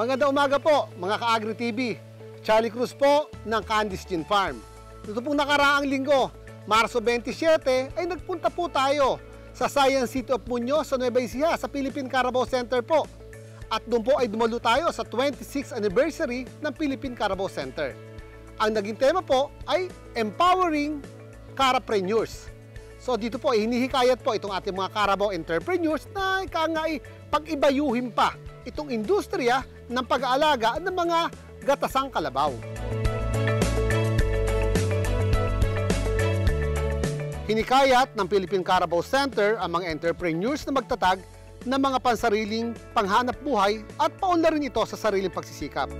Magandang umaga po mga ka-Agri TV. Charlie Cruz po ng Candice Gin Farm. Ito pong nakaraang linggo, Marso 27, ay nagpunta po tayo sa Science City of Muñoz sa Nueva Ecija sa Philippine Carabao Center po. At doon po ay dumalo tayo sa 26th anniversary ng Philippine Carabao Center. Ang naging tema po ay Empowering Carapreneurs. So dito po ay hinihikayat po itong ating mga Carabao entrepreneurs na pag-ibayuhin pa itong industriya ng pag-aalaga ng mga gatasang kalabaw. Hinikayat ng Philippine Carabao Center ang mga entrepreneurs na magtatag ng mga pansariling panghanap buhay at paunlarin ito sa sariling pagsisikap.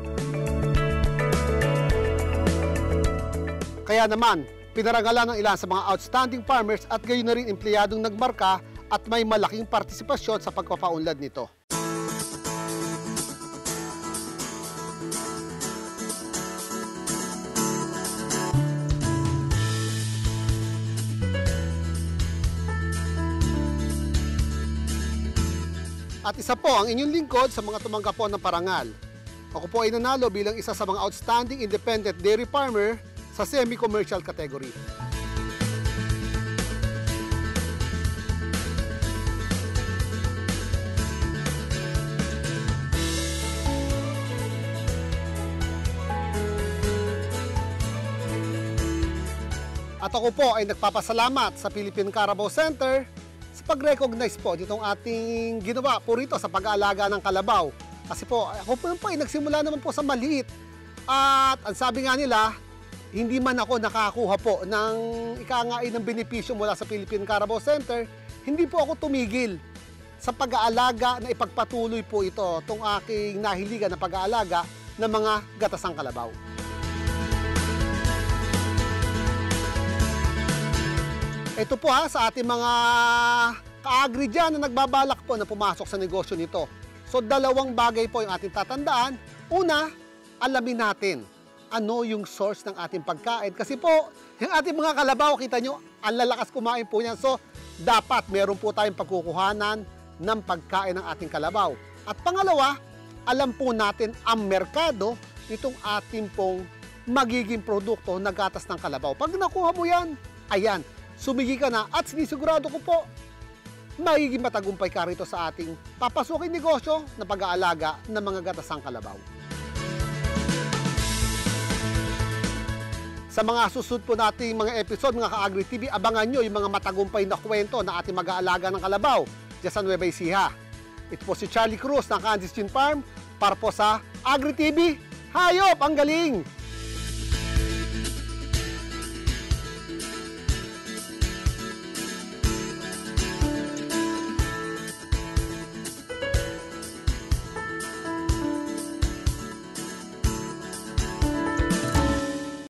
Kaya naman, pinaragalan ng ilan sa mga outstanding farmers at gayon na rin empleyadong nagmarka at may malaking partisipasyon sa pagpapaunlad nito. At isa po ang inyong lingkod sa mga tumanggap po ng parangal. Ako po ay nanalo bilang isa sa mga outstanding independent dairy farmer sa semi-commercial category. At ako po ay nagpapasalamat sa Philippine Carabao Center sa pag-recognize po ditong ating ginawa po rito sa pag-aalaga ng kalabaw. Kasi po, ako po ay nagsimula naman po sa maliit. At ang sabi nga nila, hindi man ako nakakuha po ng ng benepisyo mula sa Philippine Carabao Center, hindi po ako tumigil sa pag-aalaga na ipagpatuloy po ito, itong aking nahiligan na pag-aalaga ng mga gatasang kalabaw. Ito po sa ating mga ka-agri dyan na nagbabalak po na pumasok sa negosyo nito. So dalawang bagay po yung ating tatandaan. Una, alamin natin ano yung source ng ating pagkain. Kasi po, yung ating mga kalabaw, kita nyo, ang lalakas kumain po yan. So dapat meron po tayong pagkukuhanan ng pagkain ng ating kalabaw. At pangalawa, alam po natin ang merkado nitong ating pong magiging produkto na gatas ng kalabaw. Pag nakuha mo yan, ayan, sumigi ka na at sinisigurado ko po, magiging matagumpay ka rito sa ating papasukin negosyo na pag-aalaga ng mga gatasang kalabaw. Sa mga susunod po nating mga episode, mga ka-Agri TV, abangan nyo yung mga matagumpay na kwento na ating mag-aalaga ng kalabaw dyan sa Nueva Ecija. Ito po si Charlie Cruz ng Candice Gin Farm para po sa Agri TV. Hayop! Ang galing!